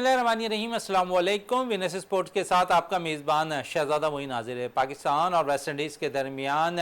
बिस्मिल्लाहिर्रहमानिर्रहीम, अस्सलाम वालेकुम। विनस स्पोर्ट्स के साथ आपका मेज़बान शहजादा मोइन हाजिर है। पाकिस्तान और वेस्ट इंडीज़ के दरमियान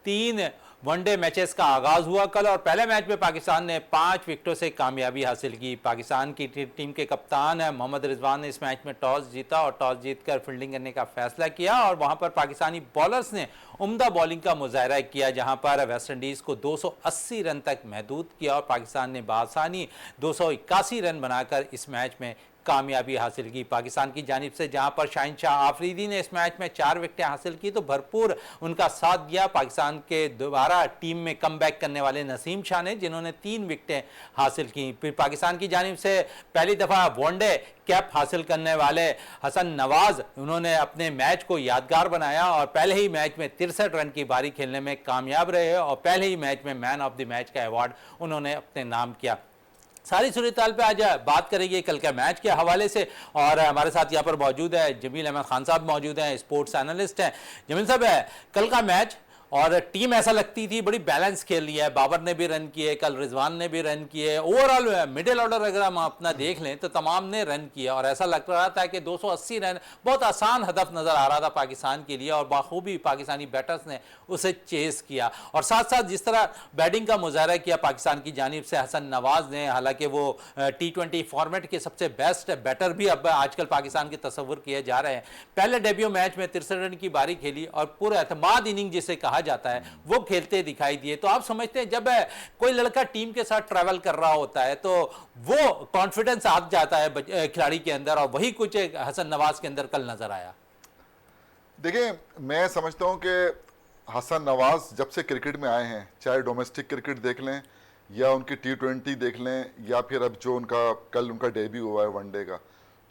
3 वनडे मैचेस का आगाज़ हुआ कल, और पहले मैच में पाकिस्तान ने 5 विकेटों से कामयाबी हासिल की। पाकिस्तान की टीम के कप्तान मोहम्मद रिजवान ने इस मैच में टॉस जीता और टॉस जीतकर फील्डिंग करने का फैसला किया, और वहां पर पाकिस्तानी बॉलर्स ने उम्दा बॉलिंग का मुजाहरा किया, जहां पर वेस्ट इंडीज़ को 280 रन तक महदूद किया और पाकिस्तान ने बासानी 281 रन बनाकर इस मैच में कामयाबी हासिल की। पाकिस्तान की जानिब से जहां पर शाहिन शाह आफरीदी ने इस मैच में 4 विकेटें हासिल की, तो भरपूर उनका साथ दिया पाकिस्तान के दोबारा टीम में कमबैक करने वाले नसीम शाह ने, जिन्होंने 3 विकेटें हासिल की। फिर पाकिस्तान की जानिब से पहली दफ़ा वनडे कैप हासिल करने वाले हसन नवाज, उन्होंने अपने मैच को यादगार बनाया और पहले ही मैच में 63 रन की बारी खेलने में कामयाब रहे और पहले ही मैच में मैन ऑफ द मैच का अवार्ड उन्होंने अपने नाम किया। सारी सूरत-ए-हाल पे आज बात करेंगे कल के मैच के हवाले से, और हमारे साथ यहाँ पर मौजूद है जमील अहमद खान साहब मौजूद हैं, स्पोर्ट्स एनालिस्ट हैं। जमील साहब, कल का मैच और टीम ऐसा लगती थी बड़ी बैलेंस खेल रही है। बाबर ने भी रन किए, कल रिजवान ने भी रन किए, ओवरऑल मिडिल ऑर्डर अगर हम अपना देख लें तो तमाम ने रन किया, और ऐसा लग रहा था कि 280 रन बहुत आसान हदफ नज़र आ रहा था पाकिस्तान के लिए, और बाखूबी पाकिस्तानी बैटर्स ने उसे चेस किया। और साथ साथ जिस तरह बैटिंग का मुजाहरा किया पाकिस्तान की जानिब से हसन नवाज ने, हालांकि वो T20 फॉर्मेट के सबसे बेस्ट बैटर भी अब आजकल पाकिस्तान के तस्वुर किए जा रहे हैं। पहले डेब्यू मैच में 63 रन की बारी खेली और पूरा एतमाद इनिंग जिसे कहा जाता है वो खेलते दिखाई दिए। तो आप समझते हैं जब कोई लड़का टीम के साथ ट्रैवल कर रहा होता है तो वो कॉन्फिडेंस आ जाता है खिलाड़ी के अंदर, और वही कुछ हसन नवाज के अंदर कल नजर आया। देखिए, मैं समझता हूं कि हसन नवाज जब से क्रिकेट में आए हैं, चाहे डोमेस्टिक क्रिकेट देख लें या उनकी T20 देख लें या फिर अब जो कल उनका डेब्यू हुआ है वनडे का,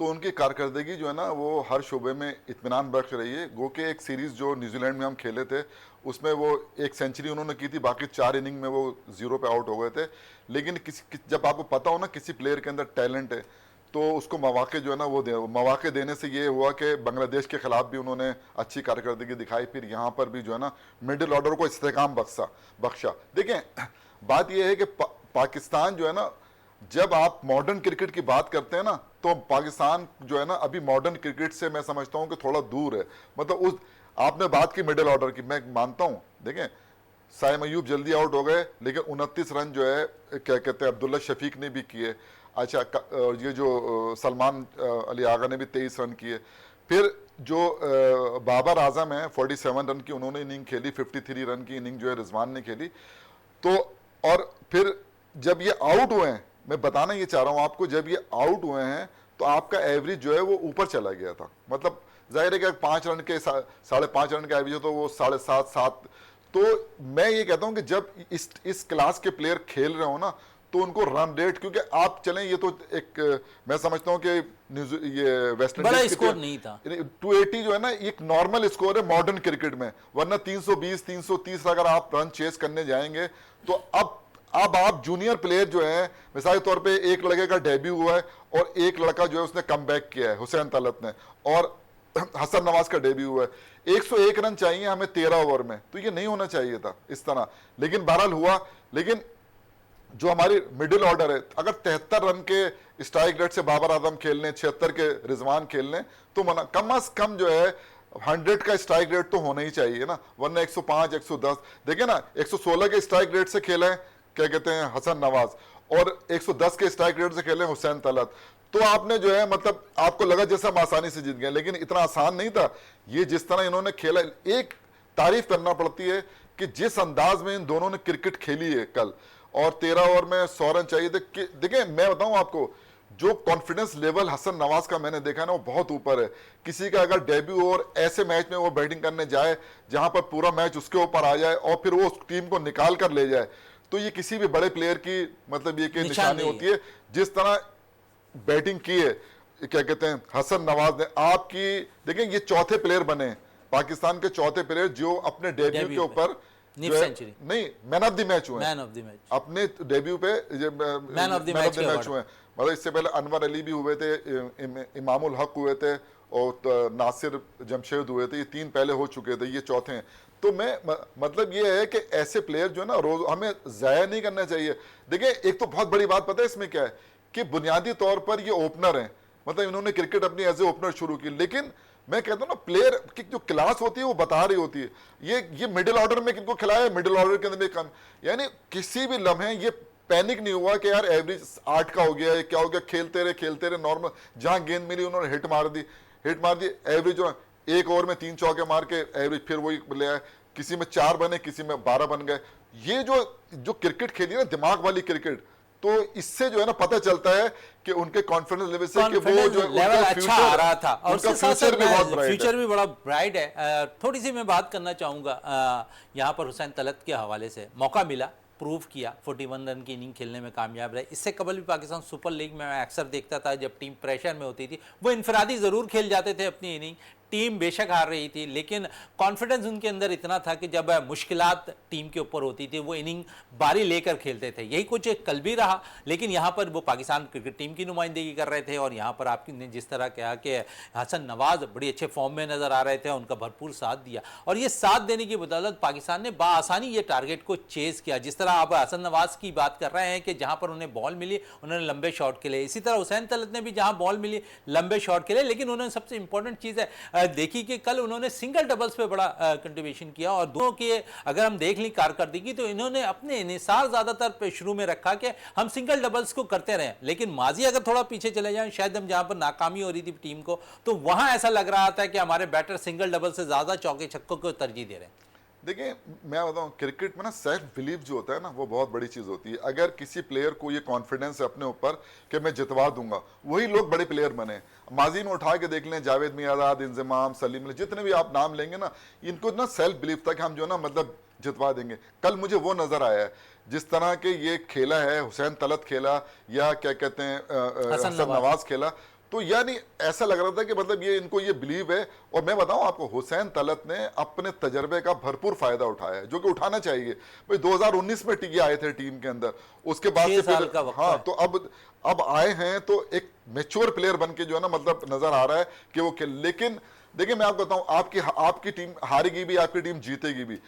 तो उनकी कारकर्दगी जो है ना वो हर शोबे में इत्मीनान बख्श रही है। गो के एक सीरीज़ जो न्यूजीलैंड में हम खेले थे उसमें वो 1 सेंचुरी उन्होंने की थी, बाकी 4 इनिंग में वो 0 पे आउट हो गए थे। लेकिन जब आपको पता हो ना किसी प्लेयर के अंदर टैलेंट है तो उसको मौके जो है ना वो मौके देने से ये हुआ कि बांग्लादेश के खिलाफ भी उन्होंने अच्छी कारकर्दगी दिखाई, फिर यहाँ पर भी जो है ना मिडिल ऑर्डर को इस्तेकाम बख्शा। देखें, बात यह है कि पाकिस्तान जो है ना, जब आप मॉडर्न क्रिकेट की बात करते हैं ना तो पाकिस्तान जो है ना अभी मॉडर्न क्रिकेट से मैं समझता हूं कि थोड़ा दूर है। मतलब उस आपने बात की मिडिल ऑर्डर की, मैं मानता हूं। देखें, साइम अयूब जल्दी आउट हो गए, लेकिन 29 रन जो है क्या कहते हैं अब्दुल्ला शफीक ने भी किए। अच्छा, ये जो सलमान अली आगा ने भी 23 रन किए। फिर जो बाबर आजम है 47 रन की उन्होंने इनिंग खेली, 53 रन की इनिंग जो है रिजवान ने खेली। तो और फिर जब ये आउट हुए हैं, मैं बताना ये चाह रहा हूं आपको, जब ये आउट हुए हैं तो आपका एवरेज जो है वो ऊपर चला गया था। मतलब जाहिर है कि 5 रन के 5.5 रन का एवरेज हो तो वो 7.5 तो मैं ये कहता हूं कि जब इस क्लास के प्लेयर खेल रहे हो ना तो उनको रन रेट, क्योंकि आप चलें ये तो एक मैं समझता हूं कि ये वेस्ट इंडीज स्कोर नहीं था, 280 जो है ना एक नॉर्मल स्कोर है मॉडर्न क्रिकेट में, वरना 320 330 अगर आप रन चेस करने जाएंगे तो अब आप जूनियर प्लेयर जो है, मिसाल के तौर पे एक लड़के का डेब्यू हुआ है और एक लड़का जो है उसने कमबैक किया है, हुसैन तलत ने, और हसन नवाज का डेब्यू हुआ है। 101 रन चाहिए हमें 13 ओवर में, तो ये नहीं होना चाहिए था इस तरह, लेकिन बहरहाल हुआ। लेकिन जो हमारी मिडिल ऑर्डर है, अगर 73 रन के स्ट्राइक रेट से बाबर आजम खेल लें, 76 के रिजवान खेल लें, तो कम अज कम जो है 100 का स्ट्राइक रेट तो होना ही चाहिए ना, वरना 105 110। देखिए ना, 116 के स्ट्राइक रेट से खेले क्या कहते हैं हसन नवाज, और 110 के स्ट्राइक रेट से खेले हुसैन तलत, तो आपने जो है मतलब आपको लगा जैसे हम आसानी से जीत गए, लेकिन इतना आसान नहीं था। ये जिस तरह इन्होंने खेला, एक तारीफ करना पड़ती है कि जिस अंदाज में इन दोनों ने क्रिकेट खेली है कल, और 13 ओवर में 100 रन चाहिए थे। देखिए, मैं बताऊं आपको, जो कॉन्फिडेंस लेवल हसन नवाज का मैंने देखा ना वो बहुत ऊपर है। किसी का अगर डेब्यू और ऐसे मैच में वो बैटिंग करने जाए जहां पर पूरा मैच उसके ऊपर आ जाए और फिर वो उस टीम को निकाल कर ले जाए, तो ये किसी भी बड़े प्लेयर की मतलब ये कि निशानी होती है। जिस तरह बैटिंग की है क्या कहते हैं हसन नवाज ने, आपकी देखें ये चौथे प्लेयर बने पाकिस्तान के, चौथे प्लेयर जो अपने डेब्यू के ऊपर नहीं मैन ऑफ द मैच हुए, अपने डेब्यू पे मैन ऑफ द मैच हुए। मतलब इससे पहले अनवर अली भी हुए थे, इमामुल हक हुए थे और नासिर जमशेद हुए थे, ये 3 पहले हो चुके थे, ये चौथे हैं। तो मैं मतलब ये है कि ऐसे प्लेयर जो है ना रोज हमें जाया नहीं करना चाहिए। देखिए, एक तो बहुत बड़ी बात पता है इसमें क्या है कि बुनियादी तौर पर ये ओपनर हैं, मतलब इन्होंने क्रिकेट अपनी एज ए ओपनर शुरू की, लेकिन मैं कहता हूँ ना प्लेयर की जो क्लास होती है वो बता रही होती है। ये मिडिल ऑर्डर में किनको खिलाया, मिडिल ऑर्डर के अंदर भी कम, यानी किसी भी लम्हे ये पैनिक नहीं हुआ कि यार एवरेज 8 का हो गया है, क्या हो गया, खेलते रहे नॉर्मल, जहां गेंद मिली उन्होंने हिट मार दी, एवरेज जो एक ओवर में 3 चौके मार के एवरेज फिर वही ले आए, किसी में 4 बने, किसी में 12 बन गए। ये जो क्रिकेट खेली ना, दिमाग वाली क्रिकेट, तो इससे जो है ना पता चलता है कि उनके कॉन्फिडेंस लेवल से कि वो जो लेवल अच्छा आ रहा था, और उनका उसके साथ फ्यूचर भी बहुत ब्राइट फ्यूचर भी बड़ा ब्राइट है। थोड़ी सी मैं बात करना चाहूँगा यहाँ पर हुसैन तलत के हवाले से। मौका मिला, प्रूव किया, 41 रन की इनिंग खेलने में कामयाब रहे। इससे कबल भी पाकिस्तान सुपर लीग में मैं अक्सर देखता था जब टीम प्रेशर में होती थी, वो इनफरादी ज़रूर खेल जाते थे अपनी इनिंग, टीम बेशक हार रही थी लेकिन कॉन्फिडेंस उनके अंदर इतना था कि जब मुश्किलात टीम के ऊपर होती थी वो इनिंग बारी लेकर खेलते थे। यही कुछ कल भी रहा, लेकिन यहाँ पर वो पाकिस्तान क्रिकेट टीम की नुमाइंदगी कर रहे थे और यहाँ पर आपने जिस तरह कहा कि हसन नवाज बड़ी अच्छे फॉर्म में नज़र आ रहे थे, उनका भरपूर साथ दिया और ये साथ देने की बदौलत पाकिस्तान ने बाआसानी ये टारगेट को चेज़ किया। जिस तरह आप हसन नवाज की बात कर रहे हैं कि जहाँ पर उन्हें बॉल मिली उन्होंने लंबे शॉट के लिए, इसी तरह हुसैन तलत ने भी जहाँ बॉल मिली लंबे शॉट के लिए, लेकिन उन्होंने सबसे इंपॉर्टेंट चीज़ है देखी कि कल उन्होंने सिंगल डबल्स पे बड़ा कंट्रीब्यूशन किया और दोनों के अगर हम देख लें कारकर्दगी तो इन्होंने अपने निसार ज्यादातर शुरू में रखा कि हम सिंगल डबल्स को करते रहे, लेकिन माजी अगर थोड़ा पीछे चले जाएं, शायद हम जहां पर नाकामी हो रही थी टीम को, तो वहां ऐसा लग रहा था कि हमारे बैटर सिंगल डबल से ज्यादा चौके छक्कों को तरजीह दे रहे हैं। देखिए मैं बताऊं, क्रिकेट में ना सेल्फ बिलीव जो होता है ना वो बहुत बड़ी चीज होती है। अगर किसी प्लेयर को ये कॉन्फिडेंस है अपने ऊपर कि मैं जितवा दूंगा, वही लोग बड़े प्लेयर बने। माजी में उठा के देख लें, जावेद मियादाद, इंजमाम, सलीम, जितने भी आप नाम लेंगे ना, इनको ना सेल्फ बिलीव था कि हम जो ना मतलब जितवा देंगे। कल मुझे वो नजर आया है जिस तरह के ये खेला है, हुसैन तलत खेला या क्या कहते हैं हसन नवाज खेला, तो यानी ऐसा लग रहा था कि मतलब ये इनको ये बिलीव है। और मैं बताऊं आपको, हुसैन तलत ने अपने तजर्बे का भरपूर फायदा उठाया है, जो कि उठाना चाहिए भाई। 2019 में टिके आए थे टीम के अंदर, उसके बाद से फिर हाँ, तो अब आए हैं तो एक मैच्योर प्लेयर बन के जो है ना मतलब नजर आ रहा है कि वो खेल। लेकिन देखिए मैं आपको बताऊं, आपकी टीम हारेगी भी, आपकी टीम जीतेगी भी,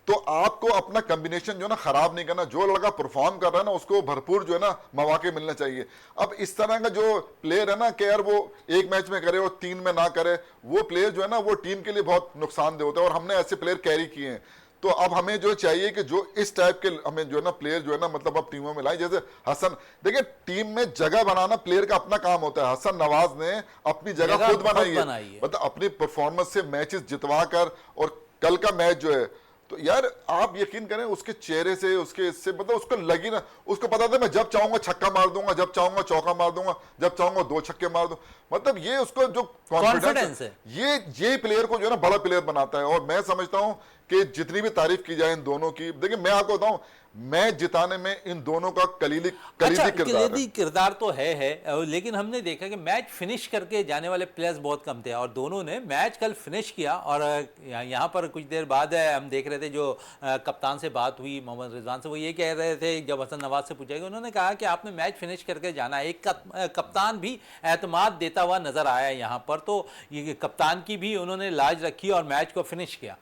तो आपको अपना कॉम्बिनेशन जो है ना खराब नहीं करना। जो लड़का परफॉर्म कर रहा है ना उसको भरपूर जो है ना मौके मिलने चाहिए। अब इस तरह का जो प्लेयर है ना कि यार वो एक मैच में करे और 3 में ना करे, वो प्लेयर जो है ना वो टीम के लिए बहुत नुकसानदेह होता है और हमने ऐसे प्लेयर कैरी किए हैं। तो अब हमें जो चाहिए कि जो इस टाइप के हमें जो है ना प्लेयर जो है ना मतलब अब टीमों में लाए। जैसे हसन, देखिए टीम में जगह बनाना प्लेयर का अपना काम होता है। हसन नवाज ने अपनी जगह खुद बनाई है, मतलब अपनी परफॉर्मेंस से मैचेस जितवा कर। और कल का मैच जो है, तो यार आप यकीन करें उसके चेहरे से, उसके इससे मतलब उसको लगी ना, उसको पता था मैं जब चाहूंगा छक्का मार दूंगा, जब चाहूंगा चौका मार दूंगा, जब चाहूंगा 2 छक्के मार दूं। मतलब ये उसको जो कॉन्फिडेंस है, ये प्लेयर को जो है ना बड़ा प्लेयर बनाता है। और मैं समझता हूं कि जितनी भी तारीफ की जाए इन दोनों की, देखिए मैं आपको बताऊं, मैच जिताने में इन दोनों का कलीदी किरदार तो है, लेकिन हमने देखा कि मैच फिनिश करके जाने वाले प्लेयर्स बहुत कम थे और दोनों ने मैच कल फिनिश किया। और यहाँ पर कुछ देर बाद हम देख रहे थे जो कप्तान से बात हुई मोहम्मद रिजवान से, वो ये कह रहे थे जब हसन नवाज से पूछा गया, उन्होंने कहा कि आपने मैच फिनिश करके जाना है। एक कप्तान भी एतमाद देता हुआ नजर आया यहाँ पर, तो ये कप्तान की भी उन्होंने लाज रखी और मैच को फिनिश किया।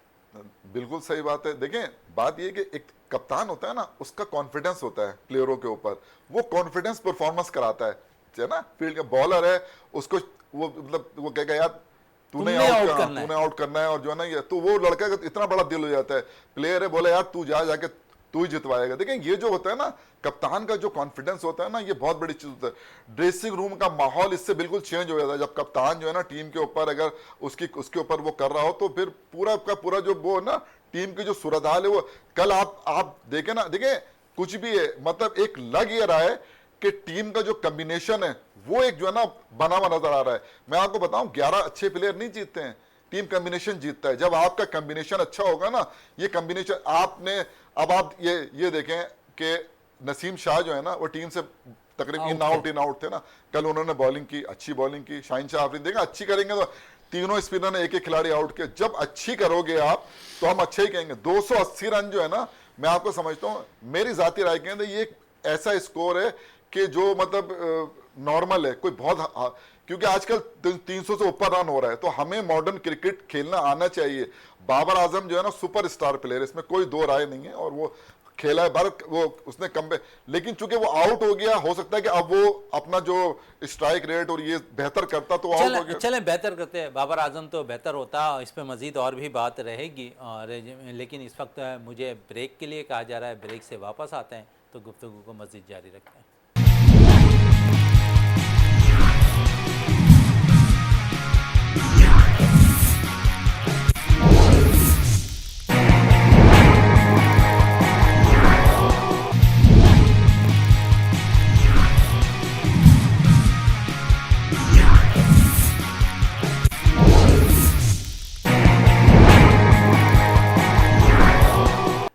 बिल्कुल सही बात है। देखें बात ये कि एक कप्तान होता है ना, उसका कॉन्फिडेंस होता है प्लेयरों के ऊपर, वो कॉन्फिडेंस परफॉर्मेंस कराता है ना। फील्ड का बॉलर है, उसको वो मतलब वो कहेगा यार तूने आउट करना है, और जो है ना ये, तो वो लड़का का इतना बड़ा दिल हो जाता है। प्लेयर है, बोले यार तू जाके तू ही जितवाएगा। देखिए ये जो होता है ना कप्तान का जो कॉन्फिडेंस होता है ना, ये बहुत बड़ी चीज होता है। ड्रेसिंग रूम का माहौल इससे बिल्कुल चेंज हो जाता है जब कप्तान जो है ना टीम के ऊपर अगर उसके ऊपर वो कर रहा हो, तो फिर पूरा का पूरा जो वो ना टीम की जो सूरत हाल है वो कल आप देखें ना, देखें कुछ भी है, मतलब एक लग ये रहा है कि टीम का जो कॉम्बिनेशन है वो एक जो है ना बना हुआ नजर आ रहा है। मैं आपको बताऊं 11 अच्छे प्लेयर नहीं जीतते हैं, टीम कॉम्बिनेशन जीतता है। जब आपका कॉम्बिनेशन अच्छा होगा ना, ये कॉम्बिनेशन आपने, अब आप ये देखें कि नसीम शाह जो है ना वो टीम से तकरीबन इन आउट थे ना, कल उन्होंने बॉलिंग की, अच्छी बॉलिंग की। शाहीन शाह आफरीदी देखा अच्छी करेंगे तो तीनों स्पिनर ने एक खिलाड़ी आउट किया। जब अच्छी करोगे आप तो हम अच्छे ही कहेंगे। 280 रन जो है ना, मैं आपको समझता हूँ, मेरी जाती राय के अंदर ये एक ऐसा स्कोर है कि जो मतलब नॉर्मल है, कोई बहुत, क्योंकि आजकल 300 से ऊपर रन हो रहा है, तो हमें मॉडर्न क्रिकेट खेलना आना चाहिए। बाबर आजम जो है ना सुपरस्टार प्लेयर, इसमें कोई दो राय नहीं है। और वो खेला है बार, वो उसने कम पे, लेकिन चूंकि वो आउट हो गया, हो सकता है कि अब वो अपना जो स्ट्राइक रेट और ये बेहतर करता तो आउट हो गया। चलें बेहतर करते हैं, बाबर आजम तो बेहतर होता, इस पे मजीद और भी बात रहेगी। और लेकिन इस वक्त मुझे ब्रेक के लिए कहा जा रहा है, ब्रेक से वापस आते हैं तो गुफ्तगू को मजीद जारी रखते हैं।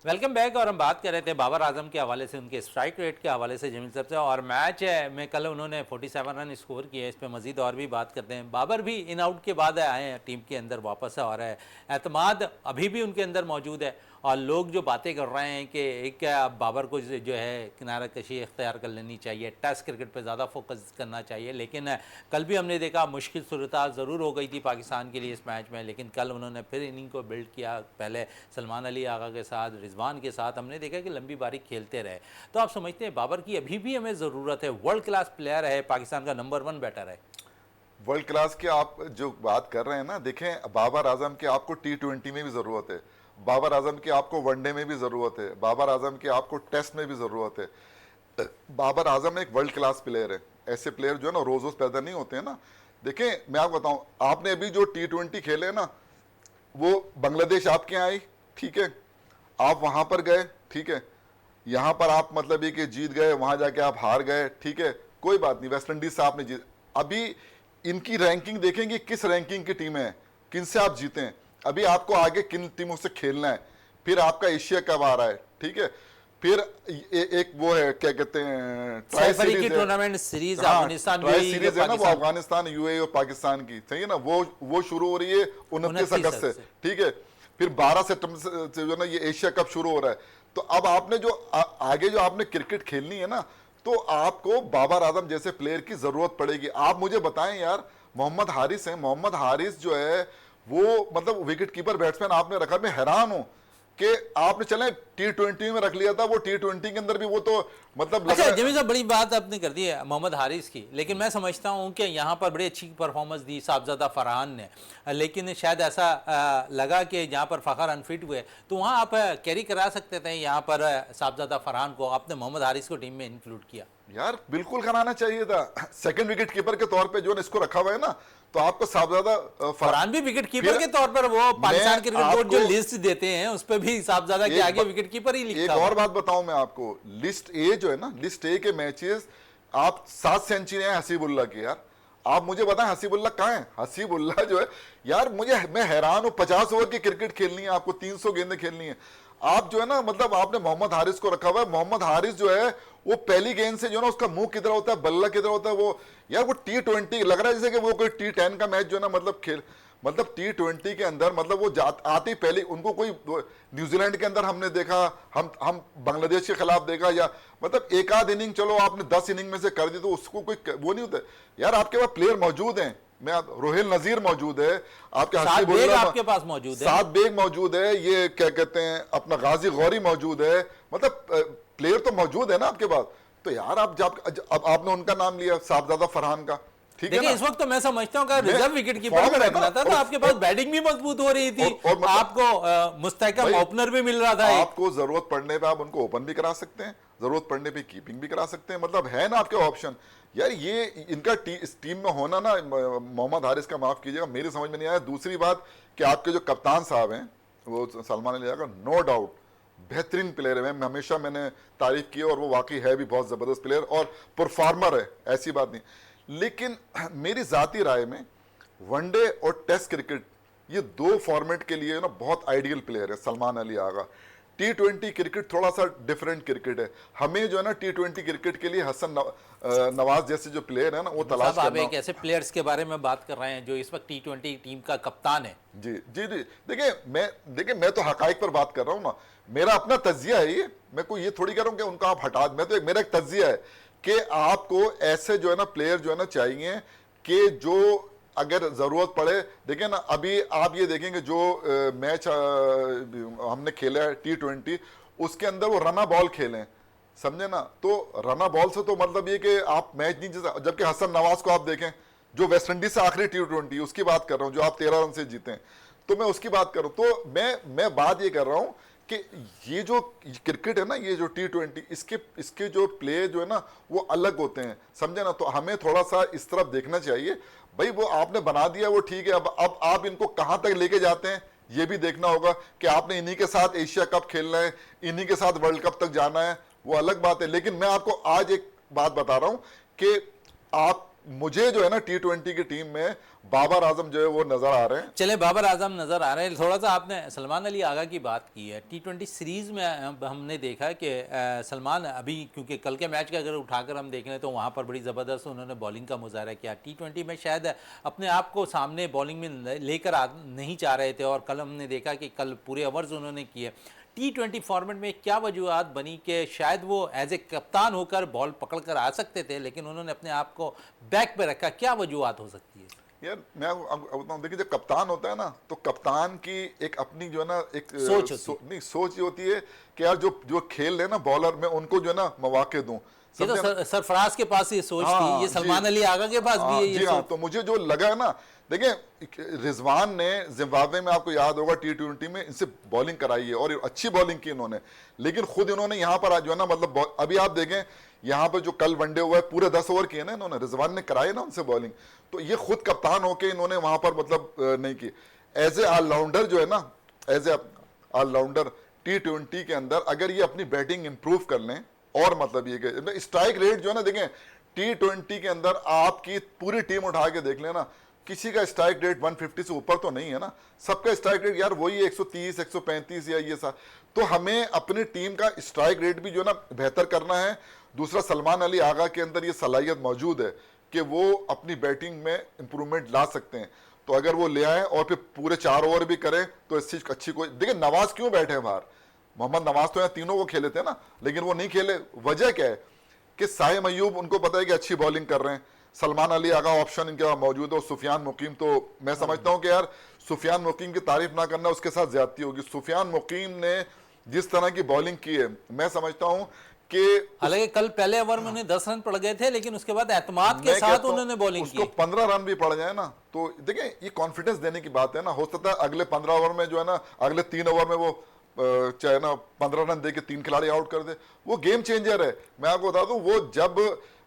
Welcome back. और हम बात कर रहे थे बाबर आजम के हवाले से, उनके स्ट्राइक रेट के हवाले से जमील साहब से, और मैच में कल उन्होंने 47 रन स्कोर किए। इस पे मजीद और भी बात करते हैं। बाबर भी इन आउट के बाद आए हैं टीम के अंदर वापस, और एतमाद अभी भी उनके अंदर मौजूद है। और लोग जो बातें कर रहे हैं कि एक बाबर को जो है किनारा कशी इख्तियार कर लेनी चाहिए, टेस्ट क्रिकेट पे ज़्यादा फोकस करना चाहिए, लेकिन कल भी हमने देखा मुश्किल सूरत ज़रूर हो गई थी पाकिस्तान के लिए इस मैच में, लेकिन कल उन्होंने फिर इनिंग को बिल्ड किया। पहले सलमान अली आगा के साथ, रिजवान के साथ हमने देखा कि लंबी बारी खेलते रहे। तो आप समझते हैं बाबर की अभी भी हमें ज़रूरत है? वर्ल्ड क्लास प्लेयर है, पाकिस्तान का नंबर 1 बैटर है। वर्ल्ड क्लास की आप जो बात कर रहे हैं ना, देखें बाबर आजम की आपको T20 में भी जरूरत है, बाबर आजम की आपको वनडे में भी जरूरत है, बाबर आजम की आपको टेस्ट में भी जरूरत है। बाबर आजम एक वर्ल्ड क्लास प्लेयर है। ऐसे प्लेयर जो है ना रोज रोज पैदा नहीं होते हैं ना। देखें मैं आपको बताऊं, आपने अभी जो T20 खेले ना, वो बांग्लादेश आपके यहाँ आई, ठीक है, आप वहां पर गए, ठीक है, यहां पर आप मतलब ये कि जीत गए, वहां जाके आप हार गए, ठीक है, कोई बात नहीं, वेस्ट इंडीज से आपने जीत। अभी इनकी रैंकिंग देखेंगे, किस रैंकिंग की टीमें हैं, किनसे आप जीते हैं, अभी आपको आगे किन टीमों से खेलना है, फिर आपका एशिया कब आ रहा है, ठीक है, फिर एक वो है क्या कहते हैं tri series tournament series, Afghanistan tri series है ना, वो अफगानिस्तान, यूएई और पाकिस्तान की, सही है ना, वो शुरू हो रही है 29 अगस्त से, ठीक है, फिर 12 सितंबर से जो ना ये एशिया कप शुरू हो रहा है। तो अब आपने जो आगे जो आपने क्रिकेट खेलनी है ना, तो आपको बाबर आजम जैसे प्लेयर की जरूरत पड़ेगी। आप मुझे बताएं यार, मोहम्मद हारिस है, मोहम्मद हारिस जो है वो मतलब विकेट कीपर बैट्समैन आपने रखा। मैं हैरान हूं कि आपने चले T20 में रख लिया था, वो T20 के अंदर भी वो तो मतलब अच्छा जमीन साहब, बड़ी बात आपने कर दी है मोहम्मद हारिस की, लेकिन मैं समझता हूं कि यहाँ पर बड़ी अच्छी परफॉर्मेंस दी साहबजादा फरहान ने, लेकिन शायद ऐसा लगा कि जहाँ पर फ़खर अनफिट हुए तो वहाँ आप कैरी करा सकते थे। यहाँ पर साहबजादा फरहान को आपने मोहम्मद हारिस को टीम में इंक्लूड किया। यार बिल्कुल कराना चाहिए था, सेकंड विकेट कीपर के तौर पे जो इसको रखा हुआ है ना, तो आपको साहबजादा फरहान भी विकेट कीपर के तौर पर, वो पाकिस्तान क्रिकेट बोर्ड जो लिस्ट देते हैं उस पर भी साहबजादा के आगे विकेट कीपर ही लिखता है। एक और बात बताऊं मैं आपको, लिस्ट ए जो है ना, लिस्ट ए के मैचेस आप 7 सेंचुरी हैं हसीबुल्लाह की। यार आप मुझे बताएं हसीबुल्लाह कहाँ है? हसीबुल्लाह जो है यार, मैं हैरान हूं, 50 ओवर की क्रिकेट खेलनी है आपको, 300 गेंदें खेलनी है, आप जो है ना मतलब आपने मोहम्मद हारिस को रखा हुआ है। मोहम्मद हारिस जो है वो पहली गेंद से जो है ना उसका मुंह किधर होता है, बल्ला किधर होता है, वो यार वो T20 लग रहा है जैसे कि वो कोई T10 का मैच जो है ना मतलब खेल, मतलब T20 के अंदर मतलब वो आते ही पहले उनको कोई न्यूजीलैंड के अंदर हमने देखा, हम बांग्लादेश के खिलाफ देखा, या मतलब एक आध इनिंग चलो आपने 10 इनिंग में से कर दी तो उसको कोई वो नहीं होता यार। आपके पास प्लेयर मौजूद हैं, मैं रोहिल नजीर मौजूद है, आपके आपके पास मौजूद है, सात बेग मौजूद है, ये क्या कहते हैं अपना गाजी गौरी मौजूद है, मतलब प्लेयर तो मौजूद है ना आपके पास। तो यार आप जब अब आपने उनका नाम लिया साहबजादा फरहान का, ठीक है ना, इस वक्त तो मैं समझता हूँ रिजर्व विकेट कीपर में रखना था, तो आपके पास बैटिंग भी मजबूत हो रही थी, आपको मुस्तहकम ओपनर भी मिल रहा था। आपको जरूरत पड़ने पे आप उनको ओपन भी करा सकते हैं, जरूरत पड़ने पे कीपिंग भी करा सकते हैं, मतलब है ना आपके ऑप्शन। यार ये इनका इस टीम में होना ना, मोहम्मद हारिस का माफ कीजिएगा मेरी समझ में नहीं आया। दूसरी बात कि आपके जो कप्तान साहब हैं वो सलमान अली का नो डाउट बेहतरीन प्लेयर है, मैं हमेशा मैंने तारीफ की और वो वाकई है भी बहुत जबरदस्त प्लेयर और परफॉर्मर है, ऐसी बात नहीं। लेकिन मेरी जाती राय में वनडे और टेस्ट क्रिकेट ये 2 फॉर्मेट के लिए ना बहुत आइडियल प्लेयर है सलमान अली आगा। T20 क्रिकेट थोड़ा सा डिफरेंट क्रिकेट है, हमें जो है ना T20 क्रिकेट के लिए हसन नवाज जैसे जो प्लेयर है ना वो तलाश करना। आप एक ऐसे प्लेयर्स के बारे में बात कर रहे हैं जो इस वक्त T20 टीम का कप्तान है। जी जी जी, देखिए मैं तो हकाइक पर बात कर रहा हूँ ना, मेरा अपना तज्जिया है ये, मैं कोई ये थोड़ी कह रहा हूँ कि उनका आप हटा, मैं तो मेरा एक तज्जिया है कि आपको ऐसे जो है ना प्लेयर जो है ना चाहिए कि जो अगर जरूरत पड़े, देखिए ना अभी आप ये देखेंगे जो मैच हमने खेला है T20 उसके अंदर वो रना बॉल खेलें, समझे ना। तो रना बॉल से तो मतलब ये कि आप मैच नहीं जीत, जबकि हसन नवाज को आप देखें जो वेस्ट इंडीज से आखिरी T20 उसकी बात कर रहा हूं, जो आप 13 रन से जीते हैं, तो मैं उसकी बात करूं। तो मैं बात ये कर रहा हूं कि ये जो क्रिकेट है ना, ये जो T20 इसके जो प्ले जो है ना वो अलग होते हैं, समझे ना। तो हमें थोड़ा सा इस तरफ देखना चाहिए भाई, वो आपने बना दिया वो ठीक है, अब आप इनको कहां तक लेके जाते हैं ये भी देखना होगा कि आपने इन्हीं के साथ एशिया कप खेलना है, इन्हीं के साथ वर्ल्ड कप तक जाना है, वो अलग बात है। लेकिन मैं आपको आज एक बात बता रहा हूं कि आप मुझे जो है ना T20 की टीम में बाबर आजम जो है वो नजर आ रहे हैं। चले बाबर आजम नजर आ रहे हैं। थोड़ा सा आपने सलमान अली आगा की बात की है। T20 सीरीज में हमने देखा कि सलमान अभी, क्योंकि कल के मैच का अगर उठाकर हम देख लें तो वहाँ पर बड़ी ज़बरदस्त उन्होंने बॉलिंग का मुजाहरा किया। T20 में शायद अपने आप को सामने बॉलिंग में लेकर आ नहीं चाह रहे थे, और कल हमने देखा कि कल पूरे ओवर्स उन्होंने किए। T20 फॉर्मेट में क्या वजूहत बनी कि शायद वो एज ए कप्तान होकर बॉल पकड़ कर आ सकते थे, लेकिन उन्होंने अपने आप को बैक पे रखा? क्या वजूहत हो सकती है? यार मैं आपको बताऊं, देखिए जब कप्तान होता है ना तो कप्तान की एक अपनी जो है ना एक नहीं सोच ये होती है कि यार जो खेल रहे ना बॉलर, मैं उनको जो है ना मौके दूं। ये तो सरफराज के पास ये सोच थी, ये सलमान अली आगा के पास भी है ये सोच। तो मुझे जो लगा है ना, देखिए रिजवान ने जिम्बाब्वे में आपको याद होगा T20 में इनसे बॉलिंग कराई है और अच्छी बॉलिंग की इन्होंने, लेकिन खुद इन्होंने यहाँ पर जो है ना मतलब अभी आप देखें यहाँ पर जो कल वनडे हुआ है पूरे 10 ओवर किए ना इन्होंने, रिजवान ने कराई ना उनसे बॉलिंग, तो ये खुद कप्तान होके इन्होंने वहां पर मतलब नहीं की। एज ए ऑलराउंडर जो है ना, एज ए ऑलराउंडर T20 के अंदर अगर ये अपनी बैटिंग इंप्रूव कर लें, और मतलब ये कि स्ट्राइक रेट जो है ना, देखें T20 के अंदर आपकी पूरी टीम उठा के देख लेना, किसी का स्ट्राइक रेट 150 से ऊपर तो नहीं है ना, सबका स्ट्राइक रेट यार वही 130 135 या ये सा। तो हमें अपनी टीम का स्ट्राइक रेट भी जो है ना बेहतर करना है। दूसरा, सलमान अली आगा के अंदर ये सलाहियत मौजूद है कि वो अपनी बैटिंग में इंप्रूवमेंट ला सकते हैं, तो अगर वो ले आए और फिर पूरे 4 ओवर भी करें तो इससे अच्छी कोई, देखिए नवाज क्यों बैठे हैं बाहर, मोहम्मद नवाज तो यहाँ तीनों को खेले थे ना, लेकिन वो नहीं खेले। वजह क्या है कि साइम अयूब उनको पता है कि अच्छी बॉलिंग कर रहे हैं, सलमान अली आगा ऑप्शन इनके पास मौजूद है, और सुफियान मुकीम, तो मैं समझता हूं कि यार सुफियान मुकीम की तारीफ ना करना उसके साथ ज्यादती होगी। सुफियान मुकीम ने जिस तरह की बॉलिंग की है, मैं समझता हूं कि हालांकि कल पहले ओवर में उन्हें 10 रन पड़ गए थे, लेकिन उसके बाद एतमाद के साथ उन्होंने बॉलिंग की। 15 रन भी पड़ जाए ना तो देखिए ये कॉन्फिडेंस देने की बात है ना। हो सकता है अगले 15 ओवर में जो है ना, अगले 3 ओवर में वो चाहे ना 15 रन दे के 3 खिलाड़ी आउट कर दे, वो गेम चेंजर है। मैं आपको बता दूं वो जब